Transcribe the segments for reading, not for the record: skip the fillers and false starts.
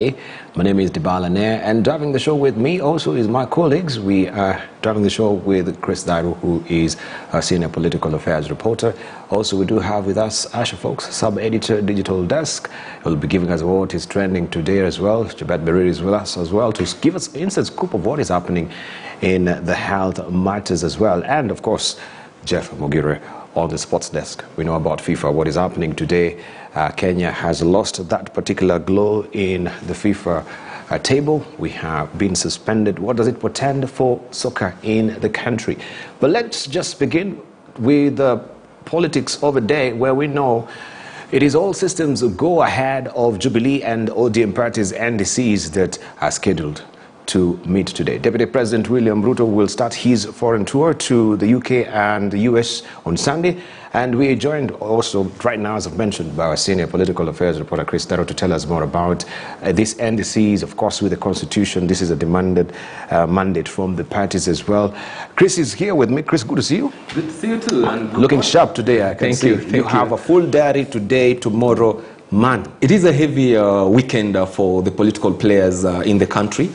My name is Dibala Nair, and driving the show with me also is my colleagues. We are driving the show with Chris Dairo, who is a senior political affairs reporter. Also, we do have with us Asha Folks, sub-editor, digital desk. He'll be giving us what is trending today as well. Jabet Berir is with us as well to give us inside scoop of what is happening in the health matters as well. And of course, Jeff Mogire on the sports desk. We know about FIFA, what is happening today. Kenya has lost that particular glow in the FIFA table. We have been suspended. What does it portend for soccer in the country? But let's just begin with the politics of the day, where we know it is all systems go ahead of Jubilee and ODM parties NDCs that are scheduled to meet today. Deputy President William Ruto will start his foreign tour to the UK and the US on Sunday. And we are joined also right now, as I've mentioned, by our senior political affairs reporter Chris Dairo to tell us more about this NDCs. Of course, with the Constitution, this is a demanded mandate from the parties as well. Chris is here with me. Chris, good to see you. Good to see you too. And looking sharp today, I can see. Thank you. You have a full diary today, tomorrow. Man, it is a heavy weekend for the political players in the country.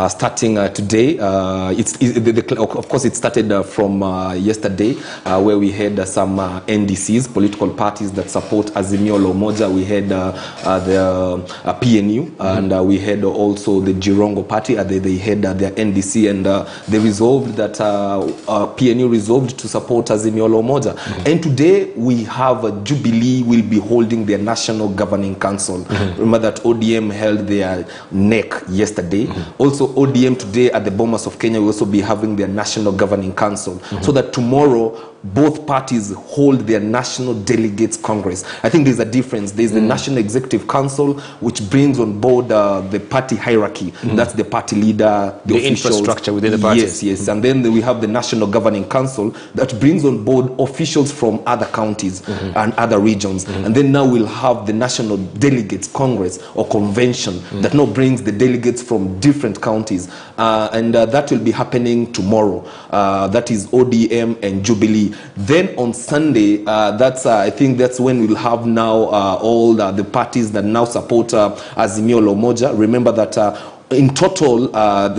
Starting today, of course, it started from yesterday, where we had some NDCs, political parties that support Azimio la Umoja. We had the PNU, and we had also the Jirongo party. They had their NDC, and they resolved that PNU resolved to support Azimio la Umoja. And today we have Jubilee will be holding their national governing council. Remember that ODM held their neck yesterday. Also, ODM today at the Bomas of Kenya will also be having their national governing council. So that tomorrow both parties hold their national delegates congress. I think there's a difference. There's the National Executive Council, which brings on board the party hierarchy. That's the party leader, the infrastructure within the parties. Yes. And then we have the National Governing Council that brings on board officials from other counties and other regions. And then now we'll have the National Delegates Congress or Convention that now brings the delegates from different counties. And that will be happening tomorrow. That is ODM and Jubilee. Then on Sunday, I think that's when we'll have now all the parties that now support Azimio la Umoja. Remember that in total,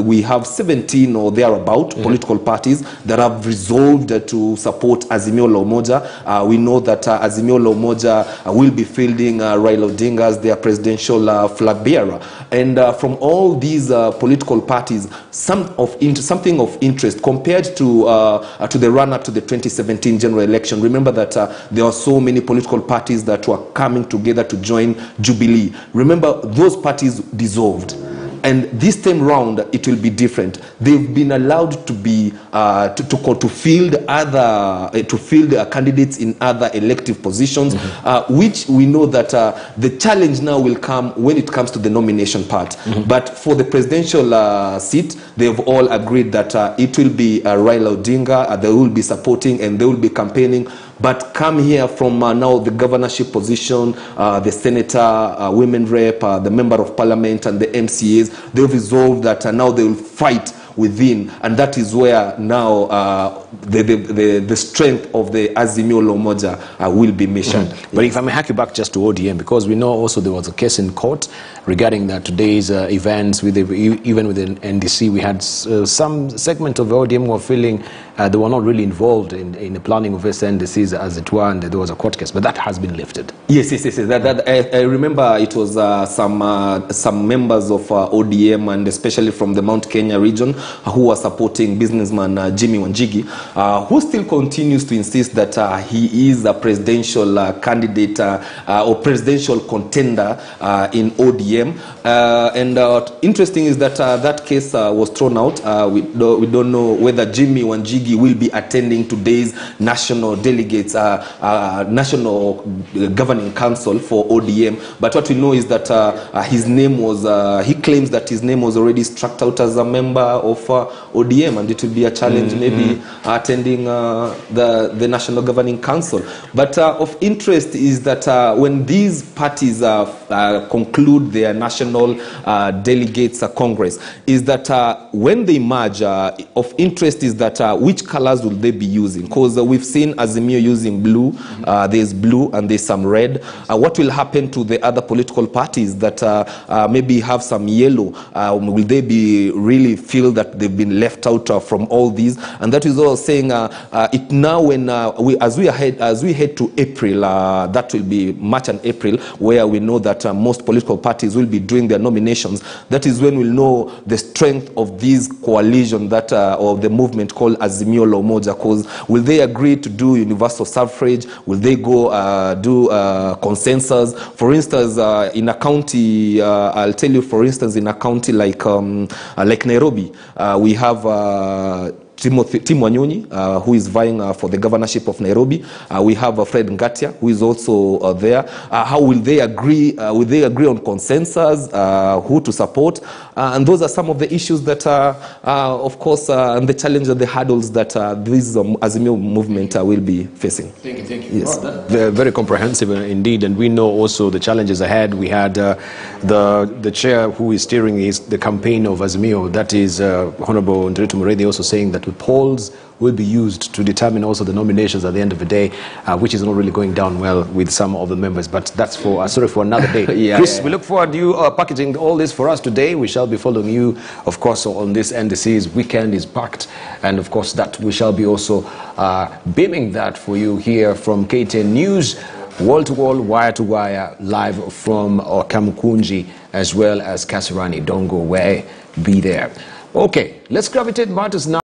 we have 17 or thereabout political parties that have resolved to support Azimio la Umoja. We know that Azimio la Umoja will be fielding Raila Odinga as their presidential flag bearer. And from all these political parties, something of interest compared to the run-up to the 2017 general election. Remember that there are so many political parties that were coming together to join Jubilee. Remember, those parties dissolved. And this time round, it will be different. They've been allowed to be to field candidates in other elective positions, which we know that the challenge now will come when it comes to the nomination part. But for the presidential seat, they've all agreed that it will be Raila Odinga. They will be supporting and they will be campaigning. But come here from now the governorship position, the senator, women rep, the member of parliament, and the MCAs, they've resolved that now they will fight within, and that is where now the strength of the Azimio la Umoja will be measured. But if I may hack you back just to ODM, because we know also there was a case in court regarding that today's events, even with the NDC, we had some segment of ODM were feeling they were not really involved in the planning of this NDCs as it were, and there was a court case, but that has been lifted. Yes. I remember it was some members of ODM, and especially from the Mount Kenya region, who were supporting businessman Jimmy Wanjigi, who still continues to insist that he is a presidential candidate or presidential contender in ODM. And interesting is that that case was thrown out. We don't know whether Jimmy Wanjigi will be attending today's national delegates, national governing council for ODM. But what we know is that his name was, he claims that his name was already struck out as a member of ODM, and it will be a challenge maybe attending the national governing council. But of interest is that when these parties conclude their national delegates congress, is that when they merge, of interest is that which colors will they be using? Because we've seen Azimio using blue, there's blue and there's some red. What will happen to the other political parties that maybe have some yellow? Will they be really feel that they've been left out from all these? And that is what I was saying. It now when as we head to April, that will be March and April, where we know that most political parties will be doing their nominations. That is when we'll know the strength of this coalition that of the movement called Azimio la Umoja. Because will they agree to do universal suffrage? Will they go do consensus? For instance, in a county, I'll tell you, for instance, in a county like Nairobi, we have Tim Wanyonyi, who is vying for the governorship of Nairobi. We have Fred Ngatia, who is also there. How will they agree? Will they agree on consensus, who to support? And those are some of the issues that, of course, and the challenge and the hurdles that this Azimio movement will be facing. Thank you. Yes. Well, very, very comprehensive indeed, and we know also the challenges ahead. We had the chair who is steering the campaign of Azimio, that is Honorable Nderitu Muredi, also saying that the polls will be used to determine also the nominations at the end of the day, which is not really going down well with some of the members, but that's for for another day. Chris, we look forward to you packaging all this for us today. We shall be following you, of course, on this NDCs. Weekend is packed, and of course that we shall be also beaming that for you here from KTN News, wall-to-wall, wire-to-wire, live from Kamukunji as well as Kasarani. Don't go away, be there. Okay, let's gravitate matters now.